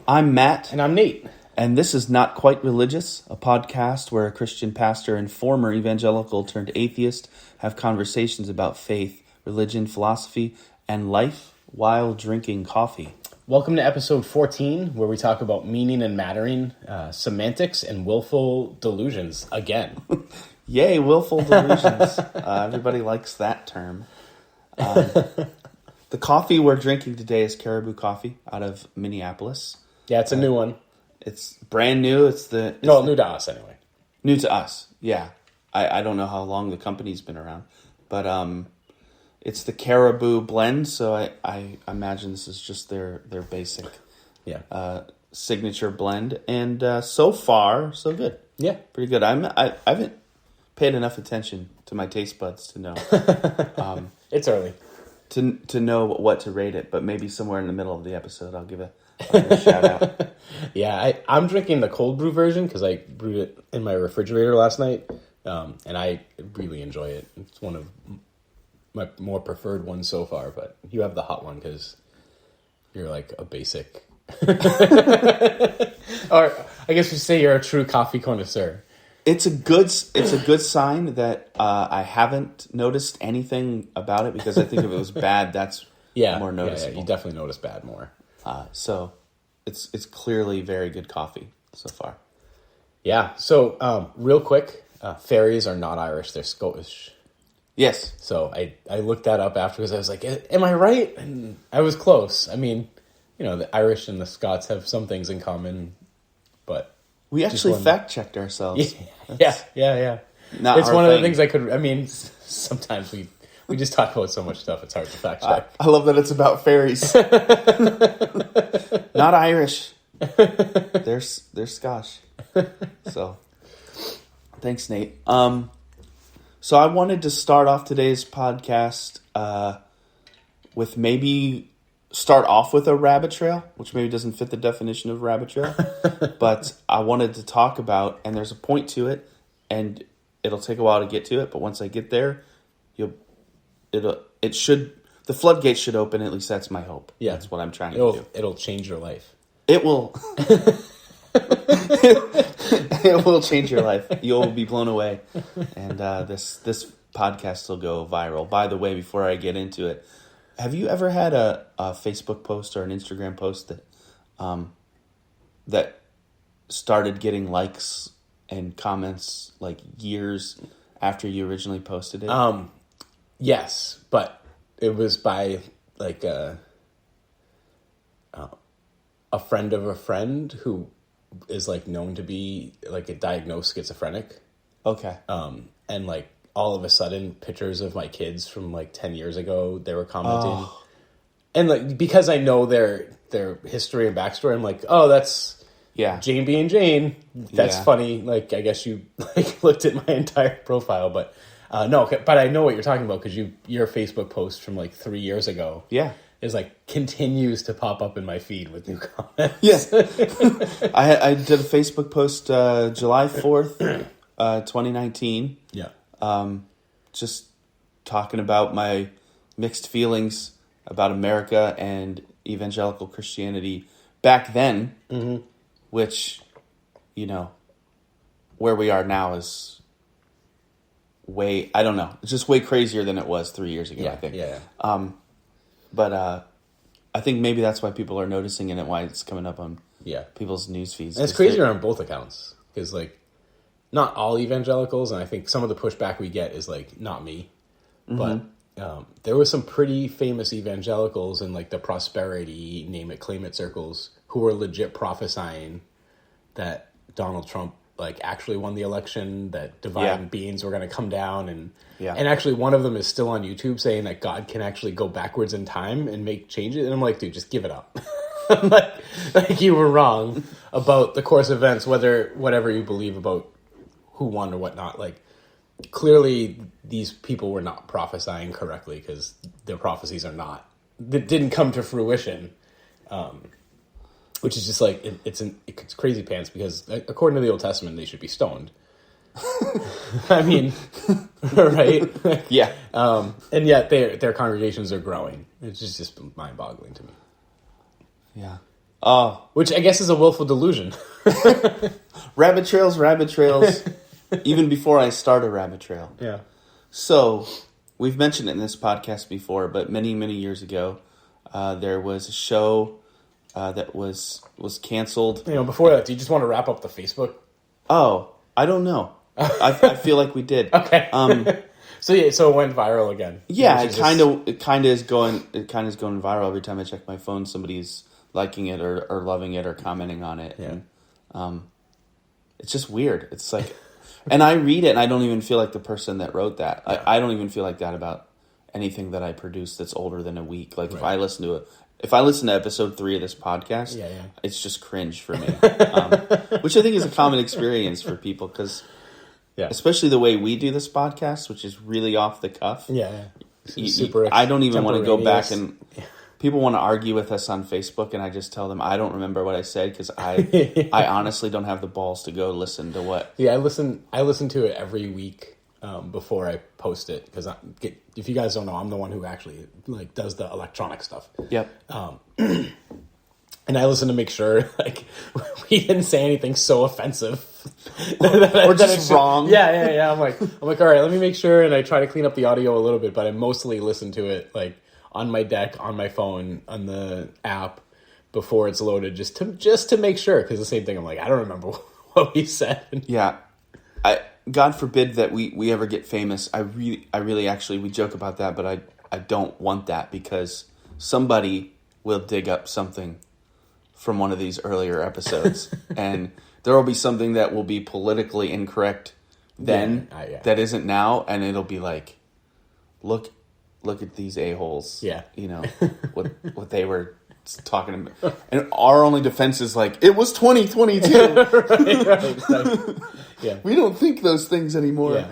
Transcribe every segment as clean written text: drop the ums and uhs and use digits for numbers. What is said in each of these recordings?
I'm Matt. And I'm Nate. And this is Not Quite Religious, a podcast where a Christian pastor and former evangelical turned atheist have conversations about faith, religion, philosophy, and life while drinking coffee. Welcome to episode 14, where we talk about meaning and mattering, semantics, and willful delusions again. Yay, willful delusions. Everybody likes that term. The coffee we're drinking today is Caribou Coffee out of Minneapolis. Yeah, it's a new one. It's brand new. New to us anyway. New to us, yeah. I don't know how long the company's been around, but it's the Caribou blend, so I imagine this is just their basic signature blend, and so far, so good. Yeah. Pretty good. I haven't paid enough attention to my taste buds to know. It's early. To know what to rate it, but maybe somewhere in the middle of the episode I'll give a shout out. Yeah, I'm drinking the cold brew version because I brewed it in my refrigerator last night, and I really enjoy it. It's one of my more preferred ones so far, but you have the hot one because you're like a basic. Or I guess you say you're a true coffee connoisseur. It's a good sign that I haven't noticed anything about it, because I think if it was bad, that's more noticeable. Yeah, you definitely notice bad more. So it's clearly very good coffee so far. Yeah. So real quick, fairies are not Irish; they're Scottish. Yes. So I looked that up afterwards. I was like, "Am I right?" And I was close. I mean, the Irish and the Scots have some things in common, but we actually fact-checked ourselves. Yeah. It's one of the things I could. I mean, sometimes we just talk about so much stuff. It's hard to fact check. I love that it's about fairies. Not Irish. They're Scotch. So, thanks, Nate. So I wanted to start off today's podcast with maybe start off with a rabbit trail, which maybe doesn't fit the definition of rabbit trail, but I wanted to talk about, and there's a point to it, and it'll take a while to get to it, but once I get there, the floodgates should open. At least that's my hope. Yeah, that's what I'm trying to do. It'll change your life. It will. It will change your life. You'll be blown away, and this podcast will go viral. By the way, before I get into it, have you ever had a Facebook post or an Instagram post that started getting likes and comments like years after you originally posted it? Yes, but it was by like a friend of a friend who is like known to be like a diagnosed schizophrenic. Okay. And like all of a sudden pictures of my kids from like 10 years ago, they were commenting. Oh. And like, because I know their history and backstory, I'm like, oh, that's Jane being Jane. That's funny. Like, I guess you like looked at my entire profile, but no, but I know what you're talking about, because your Facebook post from like 3 years ago is like continues to pop up in my feed with new comments. Yes. I did a Facebook post July 4th, 2019. Yeah. Just talking about my mixed feelings about America and evangelical Christianity back then, which, where we are now is way, I don't know, it's just way crazier than it was 3 years ago, I think. Yeah. But I think maybe that's why people are noticing it and why it's coming up on people's news feeds. And it's crazier on both accounts, because like not all evangelicals, and I think some of the pushback we get is like not me, but there were some pretty famous evangelicals in like the prosperity, name it, claim it circles who were legit prophesying that Donald Trump like actually won the election, that divine beings were going to come down, and actually one of them is still on YouTube saying that God can actually go backwards in time and make changes. And I'm like, dude, just give it up. like you were wrong about the course of events, whatever you believe about who won or whatnot. Like clearly these people were not prophesying correctly, because their prophecies that didn't come to fruition. Which is just like, it's crazy pants, because according to the Old Testament, they should be stoned. I mean, right? Yeah. And yet their congregations are growing. It's just mind-boggling to me. Yeah. Oh, which I guess is a willful delusion. rabbit trails. Even before I start a rabbit trail. Yeah. So, we've mentioned it in this podcast before, but many, many years ago, there was a show that was canceled. Before that, do you just want to wrap up the Facebook? Oh, I don't know. I feel like we did. Okay. So it went viral again. Yeah, it kind of is going viral every time I check my phone. Somebody's liking it or loving it or commenting on it. Yeah. And, it's just weird. It's like, and I read it and I don't even feel like the person that wrote that. Yeah. I don't even feel like that about anything that I produce that's older than a week. Like, right. if I listen to episode 3 of this podcast, it's just cringe for me. Which I think is a common experience for people because, especially the way we do this podcast, which is really off the cuff. Yeah. I don't even want to go back and people want to argue with us on Facebook, and I just tell them I don't remember what I said because I honestly don't have the balls to go listen to what. Yeah, I listen to it every week before I post it because if you guys don't know, I'm the one who actually does the electronic stuff. Yep. And I listen to make sure we didn't say anything so offensive or just wrong. Yeah. I'm like, all right, let me make sure, and I try to clean up the audio a little bit, but I mostly listen to it on my deck, on my phone, on the app before it's loaded, just to make sure. Because the same thing, I'm like, I don't remember what we said. Yeah, God forbid that we ever get famous. I really actually we joke about that, but I don't want that because somebody will dig up something from one of these earlier episodes, and there will be something that will be politically incorrect then that isn't now, and it'll be like, look at these a-holes. Yeah. What they were talking about. And our only defense is it was 2022. right, exactly. Yeah. We don't think those things anymore.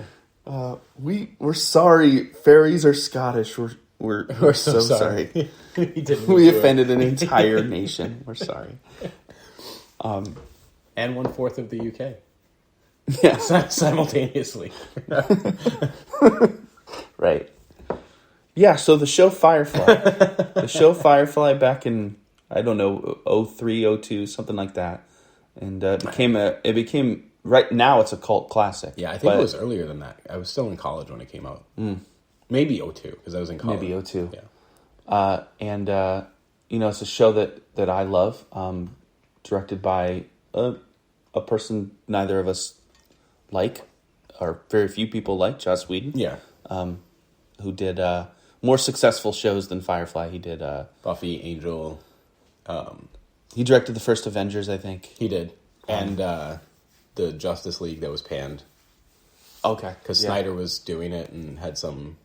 Yeah. We're sorry. Fairies are Scottish. We're so sorry. We offended an entire nation. We're sorry. And 1/4 of the UK. Yeah. Simultaneously. Right. Yeah, so the show Firefly, back in, I don't know, 03, 02, something like that. And it became right now it's a cult classic. Yeah, I think it was earlier than that. I was still in college when it came out. Maybe 02, because I was in college. Maybe 02. Yeah. And it's a show that I love, directed by a person neither of us like, or very few people like, Joss Whedon. Yeah. Who did more successful shows than Firefly. He did Buffy, Angel. He directed the first Avengers, I think. He did. And the Justice League that was panned. Okay. Because Snyder was doing it and had some...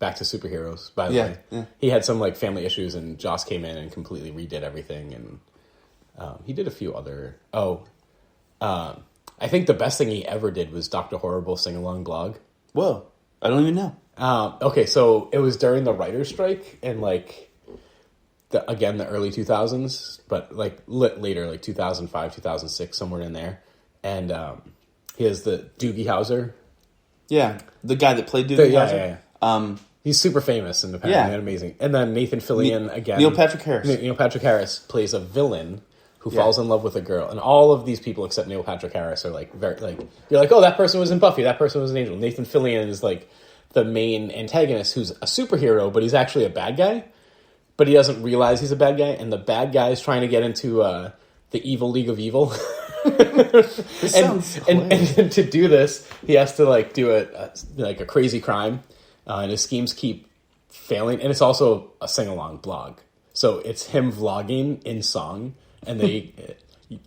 Back to superheroes, by the way. Yeah. He had some family issues, and Joss came in and completely redid everything. And he did a few other... I think the best thing he ever did was Dr. Horrible Sing-Along Blog. Whoa. I don't even know. Okay, so it was during the writer's strike in the early 2000s, but later, 2005, 2006, somewhere in there. And he has the Doogie Howser. Yeah, the guy that played Doogie Howser. Yeah. He's super famous and apparently amazing. And then Nathan Fillion again. Neil Patrick Harris. Neil Patrick Harris plays a villain who falls in love with a girl, and all of these people except Neil Patrick Harris are you're like, oh, that person was in Buffy, that person was an Angel. Nathan Fillion is the main antagonist who's a superhero, but he's actually a bad guy, but he doesn't realize he's a bad guy, and the bad guy is trying to get into the evil League of Evil. and to do this, he has to do a crazy crime, and his schemes keep failing, and it's also a sing-along blog, so it's him vlogging in song. And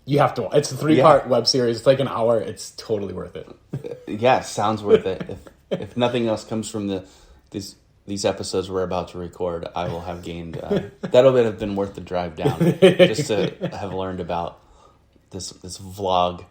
you have to. It's a 3-part web series. It's an hour. It's totally worth it. Yeah, sounds worth it. If nothing else comes from these episodes we're about to record, I will have gained. That'll have been worth the drive down just to have learned about this vlog.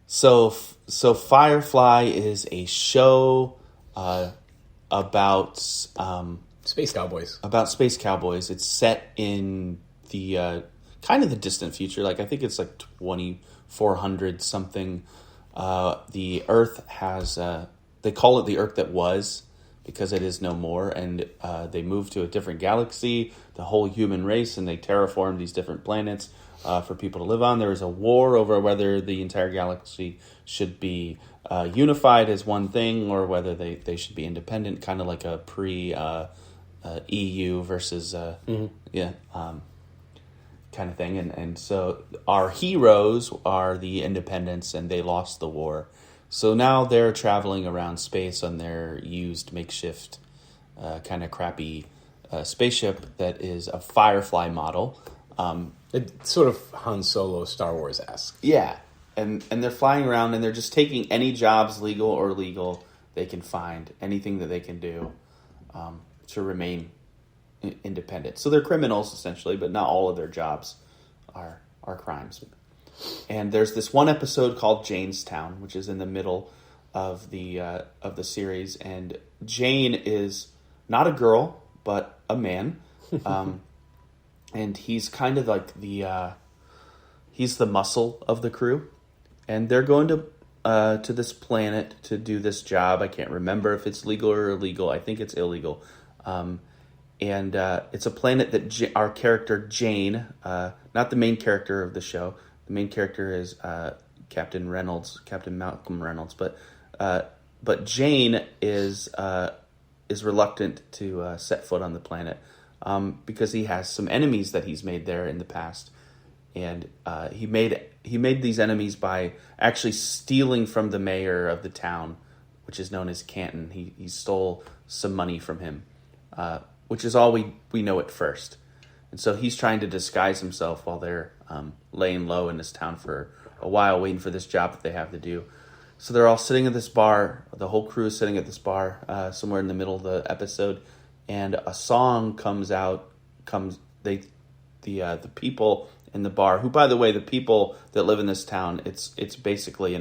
So Firefly is a show about space cowboys. About space cowboys. It's set in the kind of the distant future. I think it's 2400 something. The Earth has they call it the Earth that was, because it is no more, and they move to a different galaxy, the whole human race, and they terraform these different planets for people to live on. There is a war over whether the entire galaxy should be unified as one thing or whether they should be independent, kind of like a EU versus kind of thing. And so our heroes are the independents, and they lost the war. So now they're traveling around space on their used makeshift kind of crappy spaceship that is a Firefly model. It's sort of Han Solo, Star Wars-esque. Yeah, and they're flying around, and they're just taking any jobs, legal or illegal, they can find, anything that they can do to remain independent. So they're criminals, essentially, but not all of their jobs are crimes. And there's this one episode called Janestown, which is in the middle of the series, and Jane is not a girl, but a man. And he's kind of like he's the muscle of the crew, and they're going to this planet to do this job. I can't remember if it's legal or illegal. I think it's illegal. And it's a planet that our character Jane, not the main character of the show. The main character is Captain Malcolm Reynolds, but Jane is reluctant to set foot on the planet. Because he has some enemies that he's made there in the past, and he made these enemies by actually stealing from the mayor of the town, which is known as Canton. He stole some money from him, which is all we know at first, and so he's trying to disguise himself while they're laying low in this town for a while, waiting for this job that they have to do. So they're all sitting at this bar. The whole crew is sitting at this bar somewhere in the middle of the episode. And a song comes out. The people in the bar, who, by the way, the people that live in this town, it's basically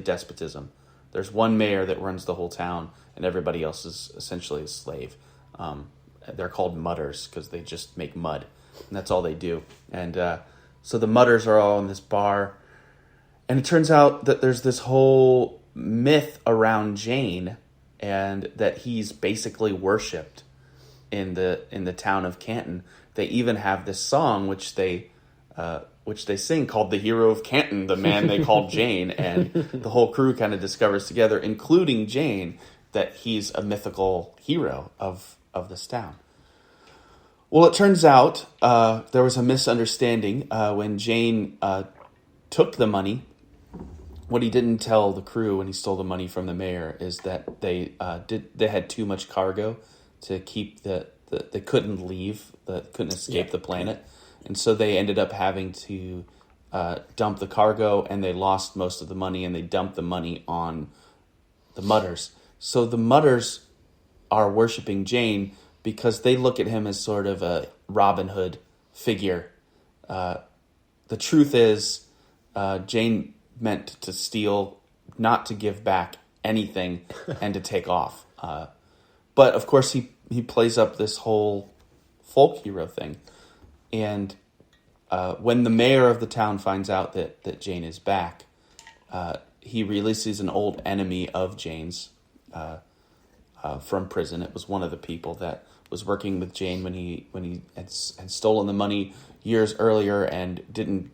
despotism. There's one mayor that runs the whole town, and everybody else is essentially a slave. They're called mudders because they just make mud, and that's all they do. And so the mudders are all in this bar, and it turns out that there's this whole myth around Jane, and that he's basically worshipped in the town of Canton. They even have this song which they sing called "The Hero of Canton," the man they called Jane, and the whole crew kind of discovers together, including Jane, that he's a mythical hero of this town. Well, it turns out there was a misunderstanding when Jane took the money. What he didn't tell the crew when he stole the money from the mayor is that they had too much cargo to keep they couldn't leave, couldn't escape the planet, and so they ended up having to dump the cargo, and they lost most of the money, and they dumped the money on the Mudders. So the Mudders are worshiping Jane because they look at him as sort of a Robin Hood figure. The truth is, Jane meant to steal, not to give back anything, and to take off. But of course, he plays up this whole folk hero thing, and when the mayor of the town finds out that Jane is back, he releases an old enemy of Jane's from prison. It was one of the people that was working with Jane when he had stolen the money years earlier and didn't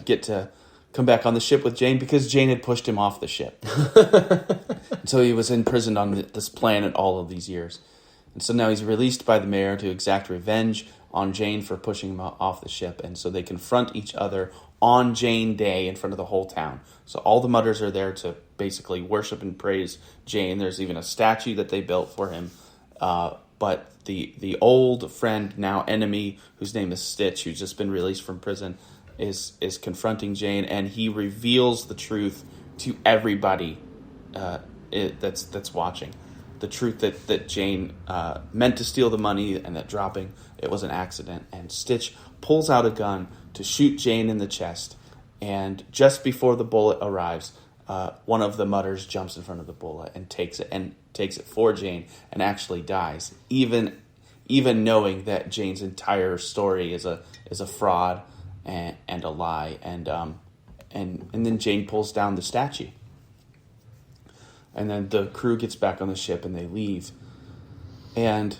get to come back on the ship with Jane because Jane had pushed him off the ship. So he was imprisoned on this planet all of these years. And so now he's released by the mayor to exact revenge on Jane for pushing him off the ship. And so they confront each other on Jane Day in front of the whole town. So all the Mudders are there to basically worship and praise Jane. There's even a statue that they built for him. But the old friend, now enemy, whose name is Stitch, who's just been released from prison, is confronting Jane, and he reveals the truth to everybody that's watching. The truth that Jane meant to steal the money and that dropping it was an accident. And Stitch pulls out a gun to shoot Jane in the chest, and just before the bullet arrives, one of the Mudders jumps in front of the bullet and takes it for Jane and actually dies, even knowing that Jane's entire story is a fraud and a lie, and then Jane pulls down the statue. And then the crew gets back on the ship and they leave. And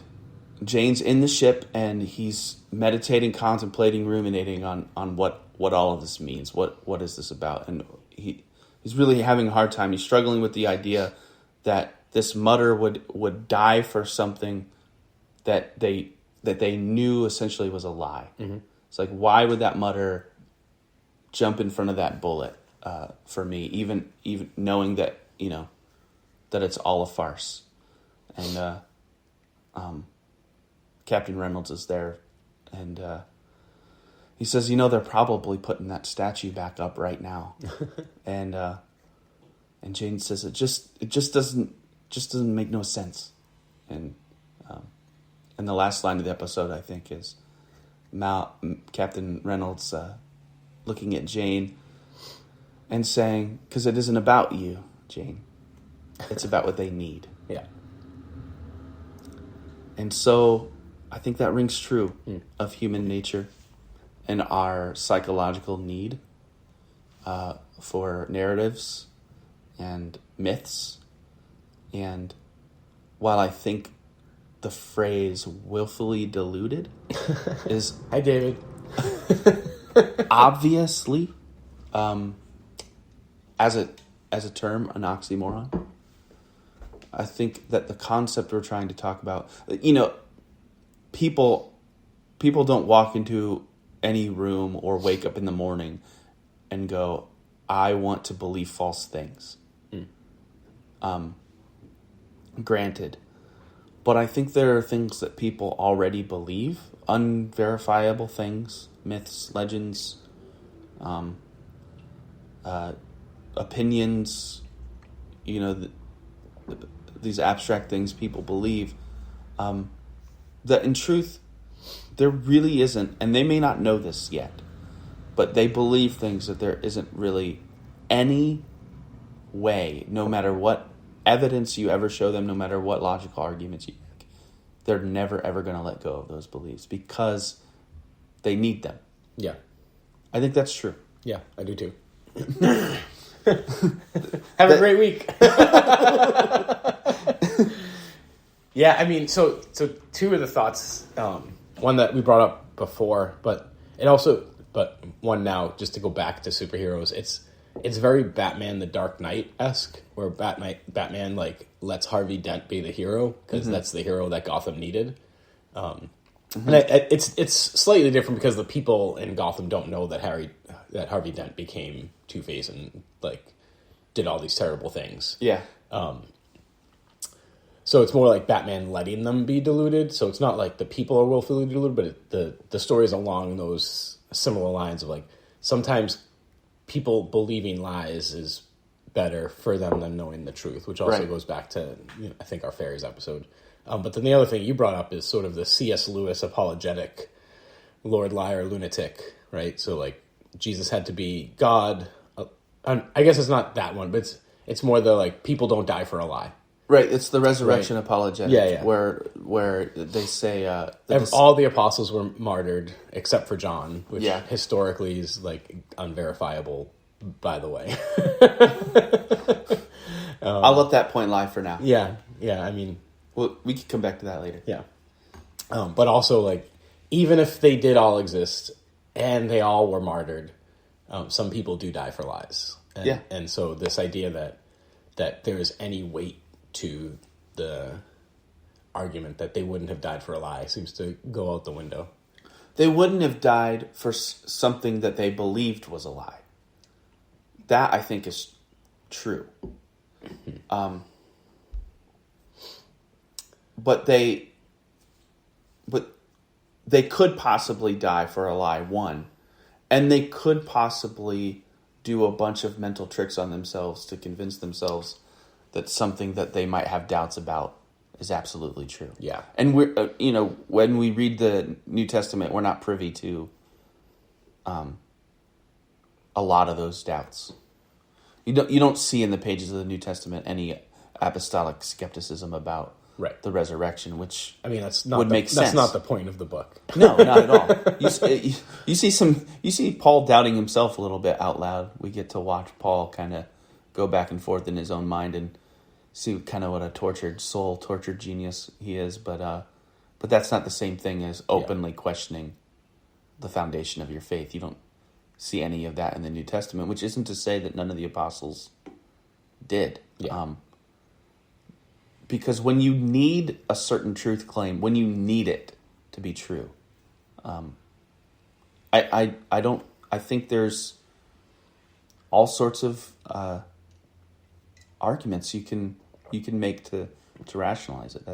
Jane's in the ship and he's meditating, contemplating, ruminating on what all of this means. What is this about? And he's really having a hard time. He's struggling with the idea that this mutter would die for something that they knew essentially was a lie. Mm-hmm. It's like, why would that mutter jump in front of that bullet for me, even knowing that, that it's all a farce? And Captain Reynolds is there, and he says, they're probably putting that statue back up right now. and Jane says, it just doesn't make no sense. And the last line of the episode, I think, is Captain Reynolds looking at Jane and saying, because it isn't about you, Jane. It's about what they need. Yeah. And so I think that rings true of human nature and our psychological need for narratives and myths. And while I think the phrase willfully deluded is... Hi, David. obviously, as a term, an oxymoron. I think that the concept we're trying to talk about, people don't walk into any room or wake up in the morning and go, I want to believe false things. Granted. But I think there are things that people already believe, unverifiable things, myths, legends, opinions, these abstract things people believe, that in truth, there really isn't, and they may not know this yet, but they believe things that there isn't really any way, no matter what evidence you ever show them, no matter what logical arguments you make, they're never ever going to let go of those beliefs because they need them. Yeah. I think that's true. Yeah, I do too. Have a great week. Yeah, I mean, so two of the thoughts, one that we brought up before, but one now, just to go back to superheroes, it's very Batman the Dark Knight-esque, where Batman like lets Harvey Dent be the hero because that's the hero that Gotham needed. And it's slightly different because the people in Gotham don't know that Harvey Dent became Two-Face and like did all these terrible things. Yeah. So it's more like Batman letting them be deluded. So it's not like the people are willfully deluded, but the story is along those similar lines of like sometimes people believing lies is better for them than knowing the truth, which also goes back to, I think, our fairies episode. But then the other thing you brought up is sort of the C.S. Lewis apologetic, Lord Liar Lunatic, right? So like Jesus had to be God. I guess it's not that one, but it's more the like people don't die for a lie. Right, it's the resurrection apologetic, yeah. where they say all the apostles were martyred except for John, which historically is like unverifiable, by the way. I'll let that point lie for now. Yeah. I mean, well, we can come back to that later. Yeah, but also like even if they did all exist and they all were martyred, some people do die for lies. And so this idea that there is any weight to the argument that they wouldn't have died for a lie seems to go out the window. They wouldn't have died for something that they believed was a lie. That, I think, is true. But they could possibly die for a lie, one. And they could possibly do a bunch of mental tricks on themselves to convince themselves that something that they might have doubts about is absolutely true. Yeah. And we're, when we read the New Testament, we're not privy to a lot of those doubts. You don't see in the pages of the New Testament any apostolic skepticism about the resurrection, which that's not would make sense. That's not the point of the book. No, not at all. You see Paul doubting himself a little bit out loud. We get to watch Paul kind of go back and forth in his own mind and see kind of what a tortured soul, tortured genius he is, but that's not the same thing as openly questioning the foundation of your faith. You don't see any of that in the New Testament, which isn't to say that none of the apostles did. Yeah. Because when you need a certain truth claim, when you need it to be true, I think there's all sorts of arguments you can make to rationalize it.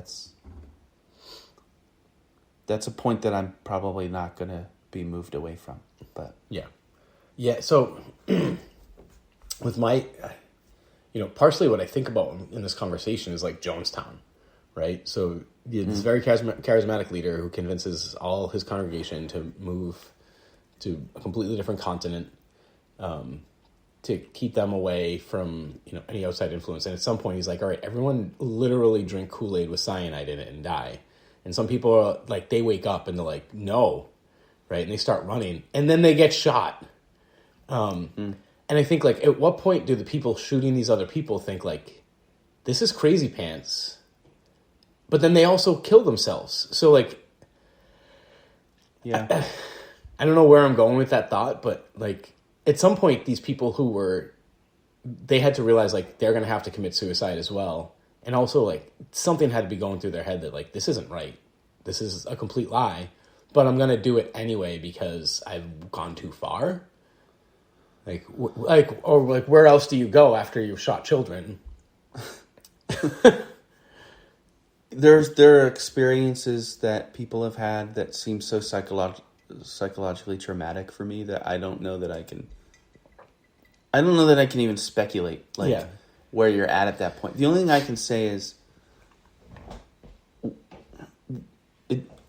That's a point that I'm probably not going to be moved away from. But yeah. So with my, partially what I think about in this conversation is like Jonestown, right? So this very charismatic leader who convinces all his congregation to move to a completely different continent, to keep them away from any outside influence. And at some point, he's like, "All right, everyone, literally drink Kool-Aid with cyanide in it and die." And some people are like, they wake up and they're like, "No," right? And they start running, and then they get shot. And I think, like, at what point do the people shooting these other people think, like, this is crazy pants? But then they also kill themselves. So, like, yeah, I don't know where I'm going with that thought, but, like, at some point, these people they had to realize, like, they're going to have to commit suicide as well. And also, like, something had to be going through their head that, like, this isn't right. This is a complete lie. But I'm going to do it anyway because I've gone too far. Or where else do you go after you've shot children? There are experiences that people have had that seem so psychologically traumatic for me that I don't know that I can even speculate where you're at that point. The only thing I can say is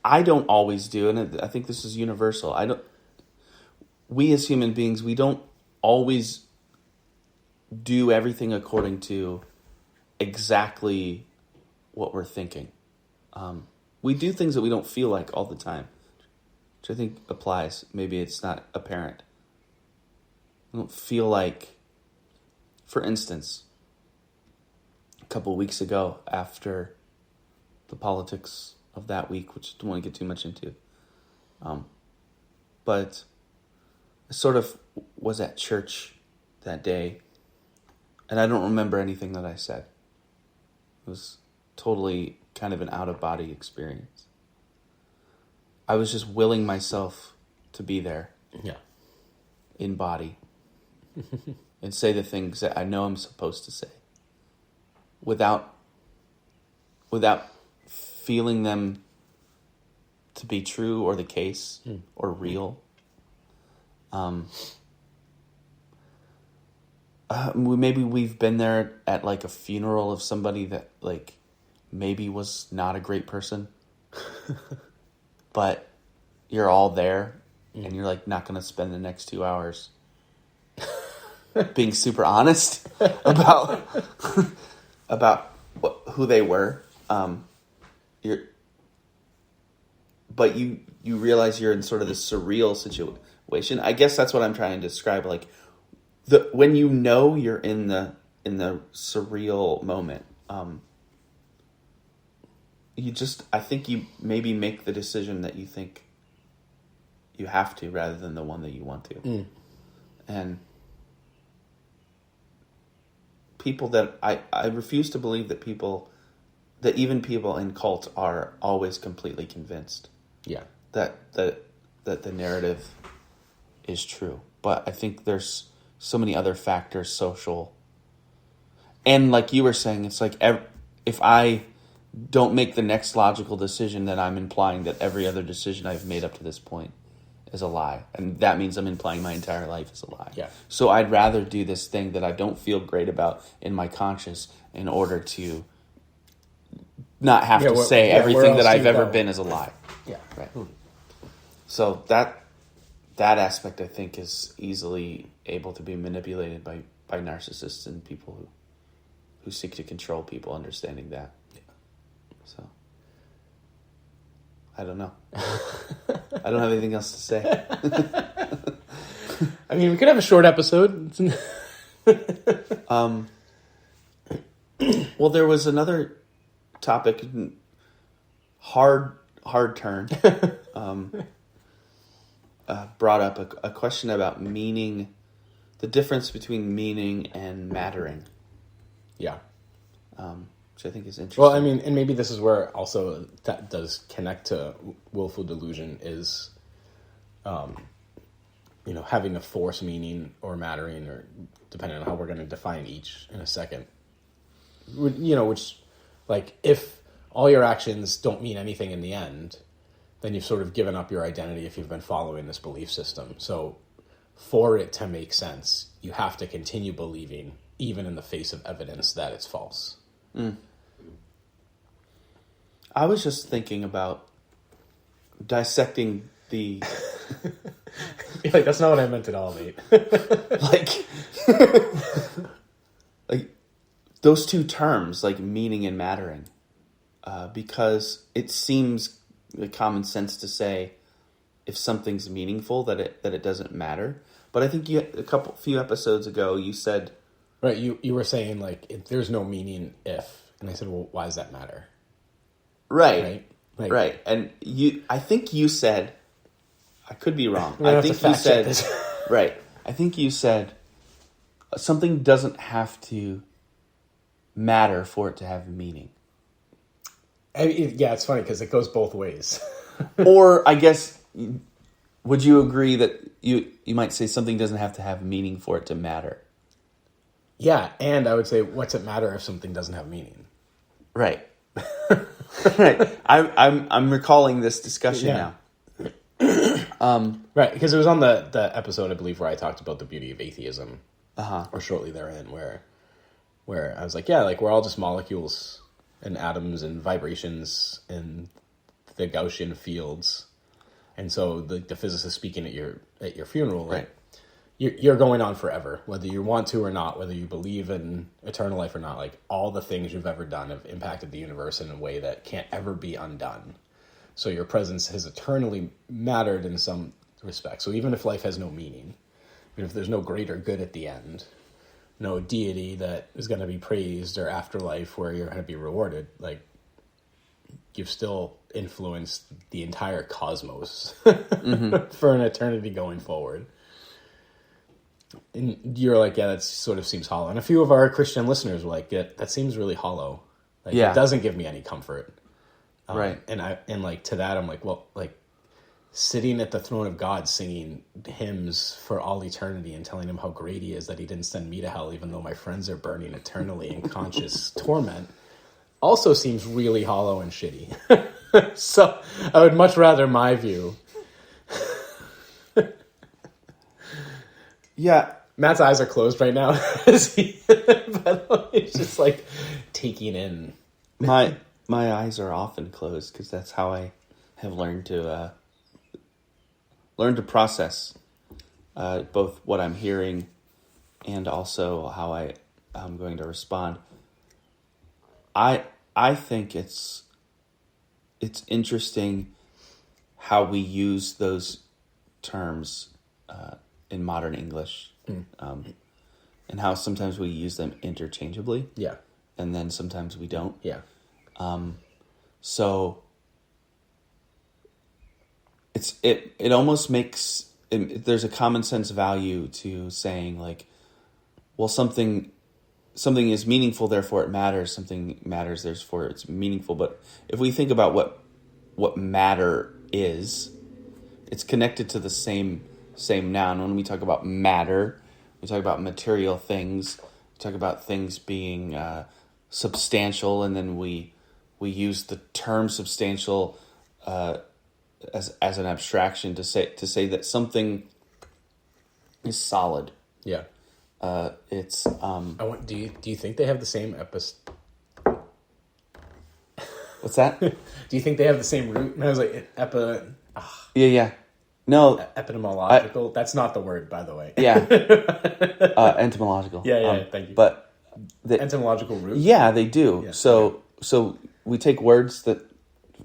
I don't always do, and I think this is universal. We as human beings, we don't always do everything according to exactly what we're thinking. We do things that we don't feel like all the time, which I think applies. Maybe it's not apparent. I don't feel like, for instance, a couple of weeks ago after the politics of that week, which I don't want to get too much into, but I sort of was at church that day, and I don't remember anything that I said. It was totally kind of an out-of-body experience. I was just willing myself to be there. Yeah. In body. And say the things that I know I'm supposed to say. Without feeling them to be true or the case or real. Maybe we've been there at like a funeral of somebody that like maybe was not a great person, but you're all there and you're like not going to spend the next 2 hours being super honest about who they were. But you realize you're in sort of this surreal situation. I guess that's what I'm trying to describe. Like when you know you're in the surreal moment, I think you maybe make the decision that you think you have to rather than the one that you want to. And people that I refuse to believe that even people in cults are always completely convinced. Yeah. That the narrative is true. But I think there's so many other factors, social. And like you were saying, it's like if I don't make the next logical decision, then I'm implying that every other decision I've made up to this point is a lie. And that means I'm implying my entire life is a lie. Yeah. So I'd rather do this thing that I don't feel great about in my conscience in order to not have to say everything that I've ever been is a lie. Yeah. Right. So that aspect, I think, is easily able to be manipulated by narcissists and people who seek to control people, understanding that. Yeah. So I don't know. I don't have anything else to say. I mean, we could have a short episode. Well, there was another topic, hard turn, brought up a question about meaning, the difference between meaning and mattering. Yeah. Which I think is interesting. Well, I mean, and maybe this is where also that does connect to willful delusion is, having a force meaning or mattering, or depending on how we're going to define each in a second. Which, like, if all your actions don't mean anything in the end, then you've sort of given up your identity if you've been following this belief system. So for it to make sense, you have to continue believing, even in the face of evidence that it's false. I was just thinking about dissecting the... Like, that's not what I meant at all, mate. like those two terms, like meaning and mattering, because it seems like common sense to say if something's meaningful that it doesn't matter. But I think few episodes ago you said, right, you were saying like if there's no meaning if, and I said, well, why does that matter? Right. And I think you said, I could be wrong. I think you said, right. I think you said something doesn't have to matter for it to have meaning. Yeah, it's funny because it goes both ways. Or I guess, would you agree that you might say something doesn't have to have meaning for it to matter? Yeah, and I would say, what's it matter if something doesn't have meaning? Right. Right. I'm recalling this discussion now. Right, because it was on the episode, I believe, where I talked about the beauty of atheism, or shortly therein, where I was like, yeah, like we're all just molecules and atoms and vibrations in the Gaussian fields, and so the physicist speaking at your funeral, right? You're going on forever, whether you want to or not, whether you believe in eternal life or not. Like all the things you've ever done have impacted the universe in a way that can't ever be undone. So your presence has eternally mattered in some respect. So even if life has no meaning, even if there's no greater good at the end, no deity that is going to be praised or afterlife where you're going to be rewarded, like you've still influenced the entire cosmos for an eternity going forward. And you're like, yeah, that sort of seems hollow. And a few of our Christian listeners were like, yeah, that seems really hollow. Like, it doesn't give me any comfort. Right. And like to that, I'm like, well, like sitting at the throne of God, singing hymns for all eternity and telling him how great he is that he didn't send me to hell, even though my friends are burning eternally in conscious torment, also seems really hollow and shitty. So I would much rather my view. Yeah. Matt's eyes are closed right now. By the way, he's just like taking in. My eyes are often closed because that's how I have learned to process both what I'm hearing and also how I'm going to respond. I think it's interesting how we use those terms in modern English, and how sometimes we use them interchangeably. Yeah. And then sometimes we don't. Yeah. So it almost makes, there's a common sense value to saying like, well, something is meaningful, therefore it matters. Something matters, therefore it's meaningful. But if we think about what matter is, it's connected to the same noun. When we talk about matter, we talk about material things. We talk about things being substantial, and then we use the term substantial as an abstraction to say that something is solid. Yeah. It's. Do you think they have the same What's that? Do you think they have the same root? And I was like, Yeah. No. Etymological. That's not the word, by the way. Yeah. Entomological. Yeah. Thank you. But the entomological root. Yeah, they do. Yeah. So we take words that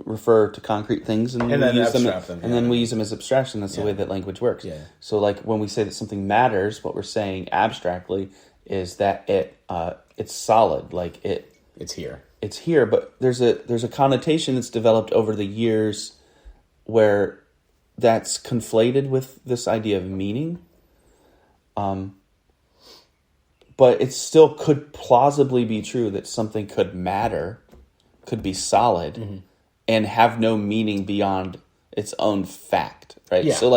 refer to concrete things and then we use them, and then we use them as abstraction. That's the way that language works. Yeah. So like when we say that something matters, what we're saying abstractly is that it's solid, like it's here. It's here, but there's a connotation that's developed over the years where that's conflated with this idea of meaning. But it still could plausibly be true that something could matter, could be solid, and have no meaning beyond its own fact, right? Yeah, So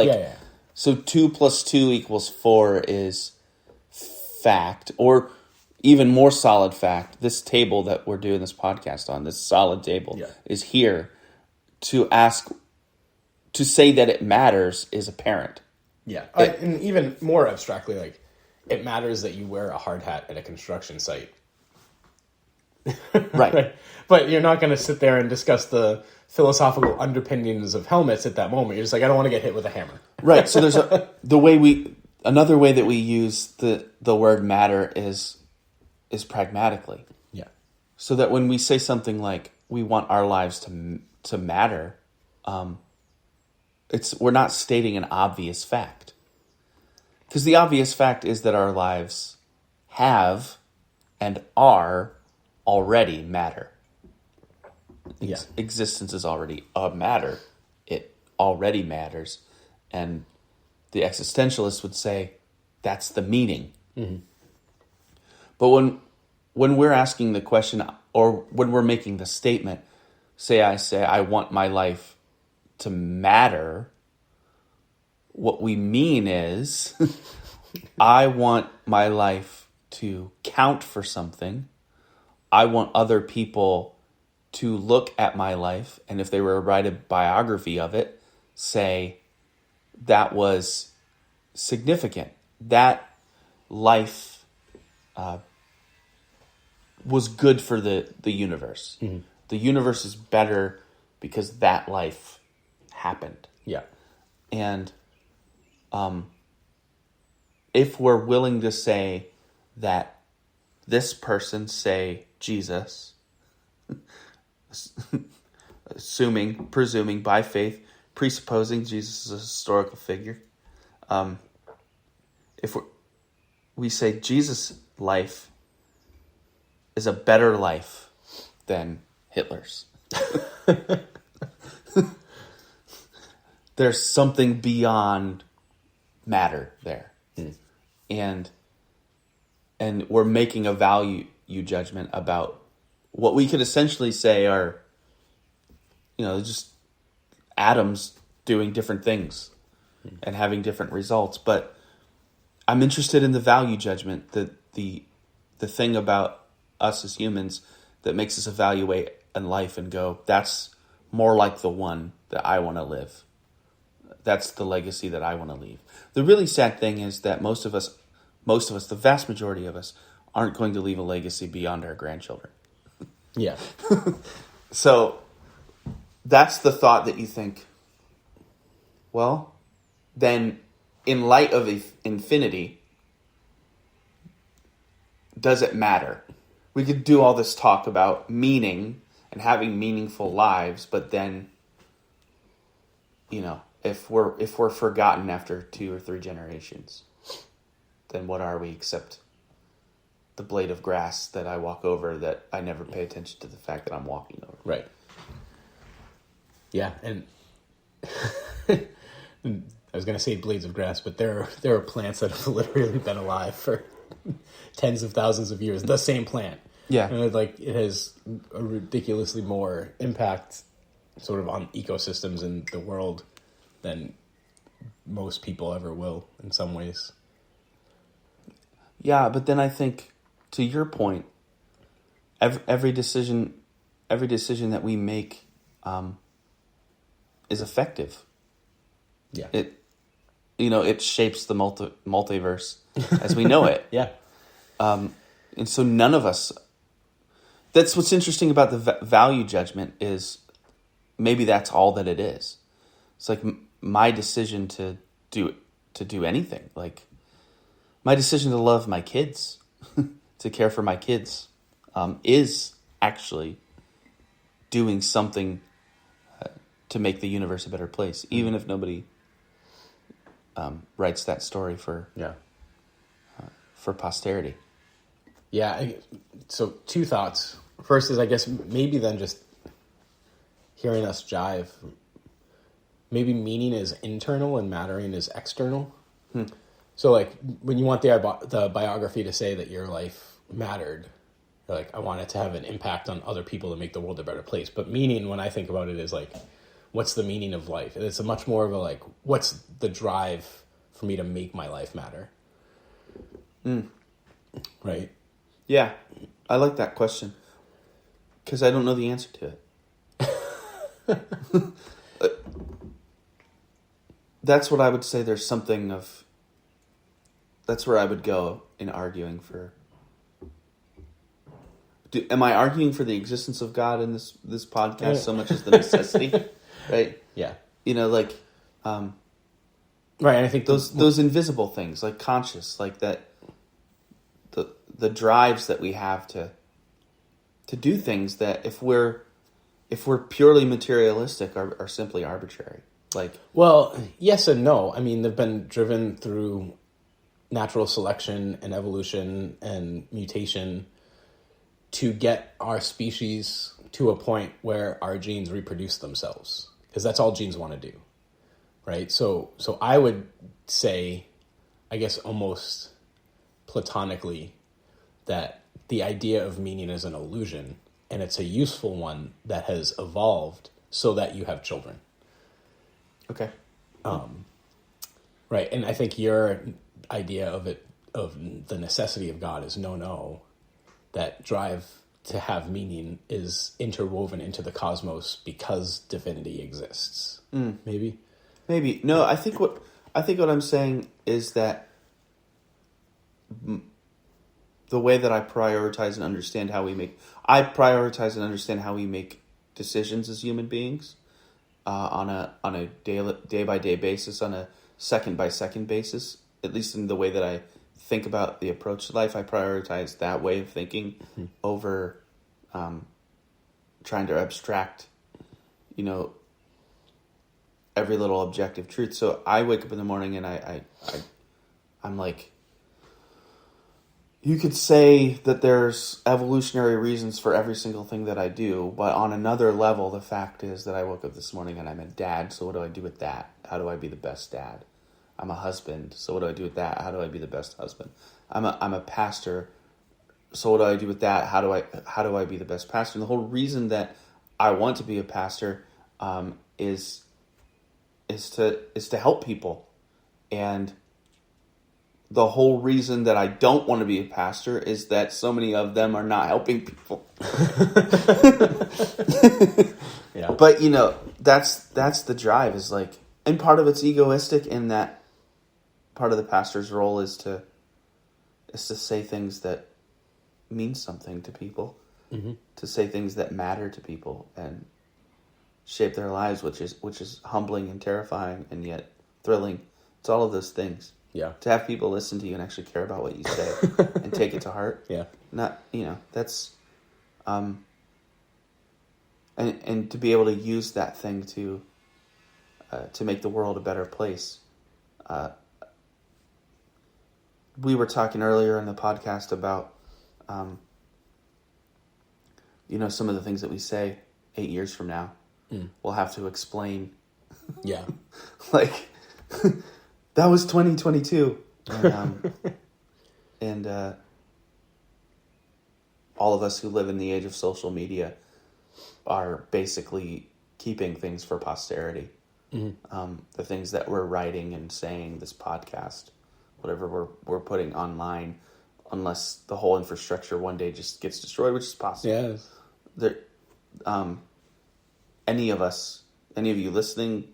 so 2 + 2 = 4 is fact, or even more solid fact. This table that we're doing this podcast on, this solid table, is here to say that it matters is apparent. Yeah, and even more abstractly, like, it matters that you wear a hard hat at a construction site. Right. But you're not going to sit there and discuss the philosophical underpinnings of helmets at that moment. You're just like, I don't want to get hit with a hammer. Right. So there's another way that we use the word matter is pragmatically. Yeah. So that when we say something like we want our lives to matter, we're not stating an obvious fact. Because the obvious fact is that our lives have and are already matter. Yeah. Existence is already a matter. It already matters. And the existentialist would say that's the meaning. Mm-hmm. But when we're asking the question, or when we're making the statement, I say I want my life to matter, what we mean is I want my life to count for something. I want other people to look at my life, and if they were to write a biography of it, say that was significant. That life was good for the universe. Mm-hmm. The universe is better because that life happened. Yeah. And if we're willing to say that this person, say Jesus, presuming by faith, presupposing Jesus is a historical figure, if we say Jesus' life is a better life than Hitler's. There's something beyond matter there. And we're making a value judgment about what we could essentially say are, just atoms doing different things and having different results. But I'm interested in the value judgment, the thing about us as humans that makes us evaluate in life and go, that's more like the one that I want to live. That's the legacy that I want to leave. The really sad thing is that most of us, the vast majority of us, aren't going to leave a legacy beyond our grandchildren. Yeah. So that's the thought that you think, well, then in light of infinity, does it matter? We could do all this talk about meaning and having meaningful lives, but then, if we're forgotten after 2 or 3 generations, then what are we except the blade of grass that I walk over that I never pay attention to the fact that I'm walking over? Right. Yeah, and I was going to say blades of grass, but there are plants that have literally been alive for tens of thousands of years. The same plant. Yeah. And it has a ridiculously more impact sort of on ecosystems in the world than most people ever will in some ways. Yeah, but then I think, to your point, every decision that we make is effective. Yeah. It shapes the multiverse as we know it. Yeah. And so none of us... That's what's interesting about the value judgment is maybe that's all that it is. It's like my decision to do anything. Like my decision to love my kids, to care for my kids, is actually doing something to make the universe a better place, even if nobody writes that story for posterity. Yeah. So two thoughts. First is, I guess, maybe then just hearing us jive. Maybe meaning is internal and mattering is external. So, like, when you want the biography to say that your life mattered, you're like, I want it to have an impact on other people to make the world a better place. But meaning, when I think about it, is like, what's the meaning of life? And it's a much more of a, like, what's the drive for me to make my life matter? Right? Yeah, I like that question. Because I don't know the answer to it. That's what I would say. There's something of. That's where I would go in arguing for. Am I arguing for the existence of God in this podcast so much as the necessity? Right? Yeah. You know, like. Right, and I think those invisible things, like conscious, like that. The drives that we have to do things that if we're purely materialistic are simply arbitrary. Like, well, yes and no. I mean, they've been driven through natural selection and evolution and mutation to get our species to a point where our genes reproduce themselves, because that's all genes want to do, right? So I would say, I guess almost platonically, that the idea of meaning is an illusion, and it's a useful one that has evolved so that you have children. Okay. Right, and I think your idea of the necessity of God is no. That drive to have meaning is interwoven into the cosmos because divinity exists. Maybe. No, I think what I'm saying is that the way that I prioritize and understand how we make decisions as human beings, on a day by day basis, on a second by second basis, at least in the way that I think about the approach to life, I prioritize that way of thinking over trying to abstract, every little objective truth. So I wake up in the morning and I'm like, you could say that there's evolutionary reasons for every single thing that I do, but on another level, the fact is that I woke up this morning and I'm a dad, so what do I do with that? How do I be the best dad? I'm a husband, so what do I do with that? How do I be the best husband? I'm a pastor, so what do I do with that? How do I be the best pastor? And the whole reason that I want to be a pastor is to help people. And the whole reason that I don't want to be a pastor is that so many of them are not helping people. Yeah. But that's the drive, is like, and part of it's egoistic in that part of the pastor's role is to say things that mean something to people, to say things that matter to people and shape their lives, which is humbling and terrifying and yet thrilling. It's all of those things. Yeah. To have people listen to you and actually care about what you say and take it to heart. Yeah. Not, that's, and to be able to use that thing to make the world a better place. We were talking earlier in the podcast about, some of the things that we say 8 years from now. We'll have to explain. Yeah. Like, that was 2022. And all of us who live in the age of social media are basically keeping things for posterity. The things that we're writing and saying, this podcast, whatever we're putting online, unless the whole infrastructure one day just gets destroyed, which is possible. Yes. Any of you listening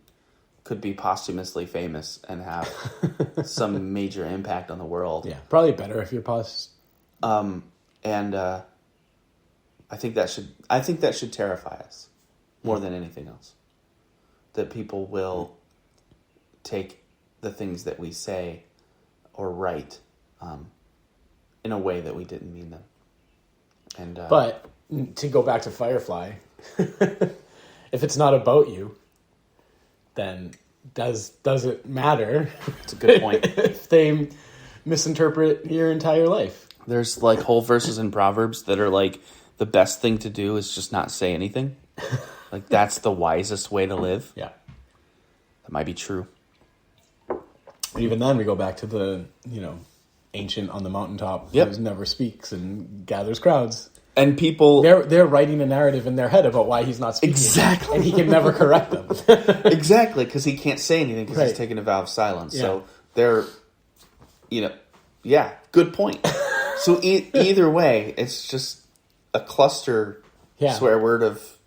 could be posthumously famous and have some major impact on the world. Yeah, probably better if you're And I think that should terrify us more than anything else. That people will take the things that we say or write in a way that we didn't mean them. And but to go back to Firefly, if it's not about you, then does it matter? It's a good point. If they misinterpret your entire life. There's like whole verses in Proverbs that are like the best thing to do is just not say anything. Like that's the wisest way to live. Yeah. That might be true. But even then, we go back to the, ancient on the mountaintop Yep. who never speaks and gathers crowds. And people... They're writing a narrative in their head about why he's not speaking. Exactly. And he can never correct them. Exactly, because he can't say anything because Right. he's taking a vow of silence. Yeah. So they're, yeah, good point. So either way, it's just a cluster swear word of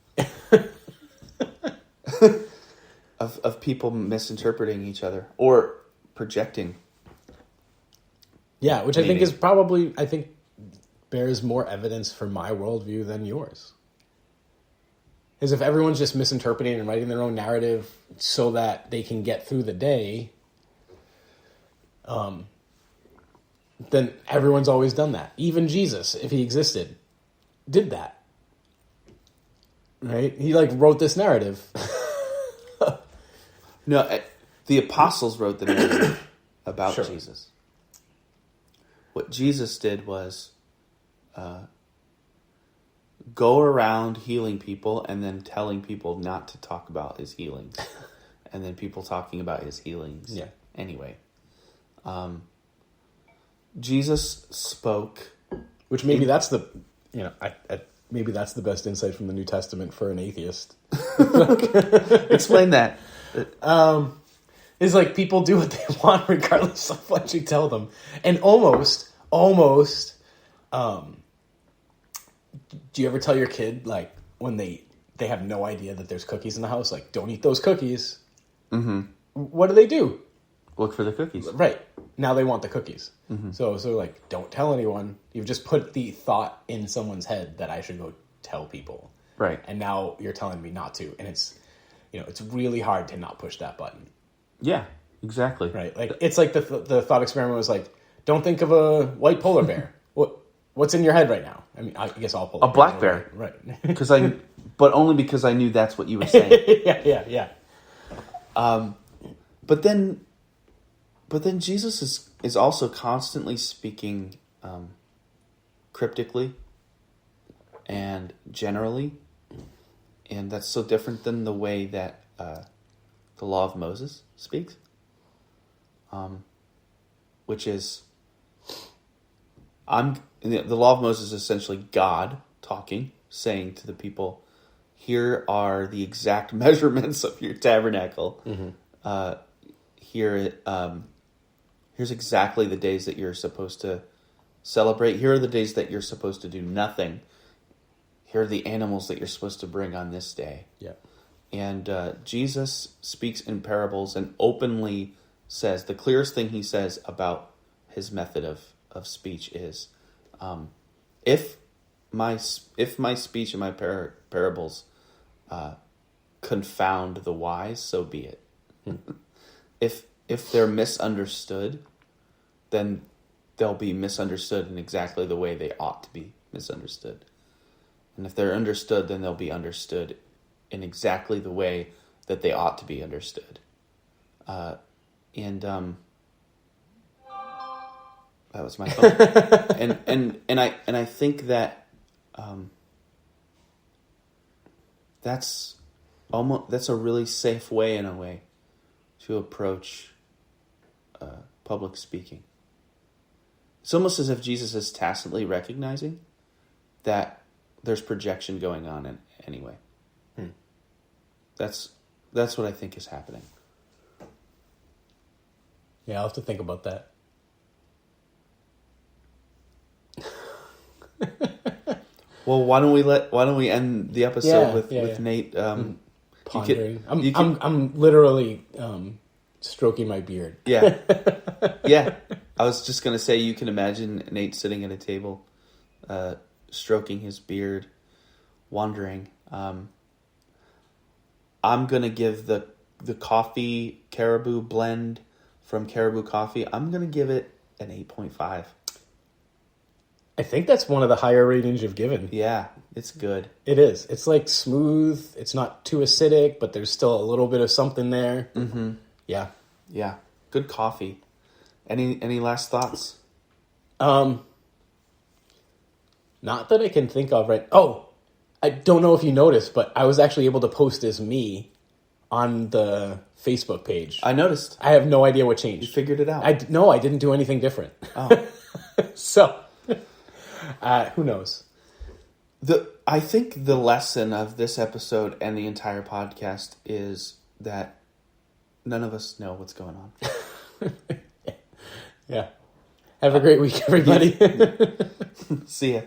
people misinterpreting each other or projecting. Yeah, which I think is probably, bears more evidence for my worldview than yours. Because if everyone's just misinterpreting and writing their own narrative so that they can get through the day, then everyone's always done that. Even Jesus, if he existed, did that. Right? He wrote this narrative. No, the apostles wrote the narrative about Jesus. What Jesus did was go around healing people and then telling people not to talk about his healings. And then people talking about his healings. Yeah. Anyway. Jesus spoke. Which maybe that's the, maybe that's the best insight from the New Testament for an atheist. Explain that. Is people do what they want regardless of what you tell them. And almost, do you ever tell your kid, when they have no idea that there's cookies in the house, don't eat those cookies? Mm-hmm. What do? Look for the cookies. Right. Now they want the cookies. Mm-hmm. So don't tell anyone. You've just put the thought in someone's head that I should go tell people. Right. And now you're telling me not to. And it's, it's really hard to not push that button. Yeah, exactly. Right. It's the thought experiment was don't think of a white polar bear. What's in your head right now? I mean, I guess all polar bears. A black bear. Right. But only because I knew that's what you were saying. Yeah. But then Jesus is also constantly speaking cryptically and generally, and that's so different than the way that the law of Moses speaks, which is the law of Moses is essentially God talking, saying to the people, "Here are the exact measurements of your tabernacle. Mm-hmm. Here's exactly the days that you're supposed to celebrate. Here are the days that you're supposed to do nothing. Here are the animals that you're supposed to bring on this day." Yeah. And Jesus speaks in parables and openly says, the clearest thing he says about his method of speech is, if my speech and my parables confound the wise, so be it. If they're misunderstood, then they'll be misunderstood in exactly the way they ought to be misunderstood. And if they're understood, then they'll be understood in exactly the way that they ought to be understood. That was my phone. and I think that that's a really safe way, in a way, to approach public speaking. It's almost as if Jesus is tacitly recognizing that there's projection going on anyway. That's what I think is happening. Yeah, I'll have to think about that. Well, why don't we end the episode with Nate pondering? I'm literally stroking my beard. Yeah. Yeah. I was just going to say, you can imagine Nate sitting at a table, stroking his beard, wondering. I'm going to give the coffee Caribou blend from Caribou Coffee, I'm going to give it an 8.5. I think that's one of the higher ratings you've given. Yeah, it's good. It is. It's smooth. It's not too acidic, but there's still a little bit of something there. Mm-hmm. Yeah. Yeah. Good coffee. Any last thoughts? Not that I can think of right. Oh, I don't know if you noticed, but I was actually able to post as me on the Facebook page. I noticed. I have no idea what You changed. figured it out. I didn't do anything different. Oh. So, who knows? I think the lesson of this episode and the entire podcast is that none of us know what's going on. Yeah. Have a great week, everybody. See ya.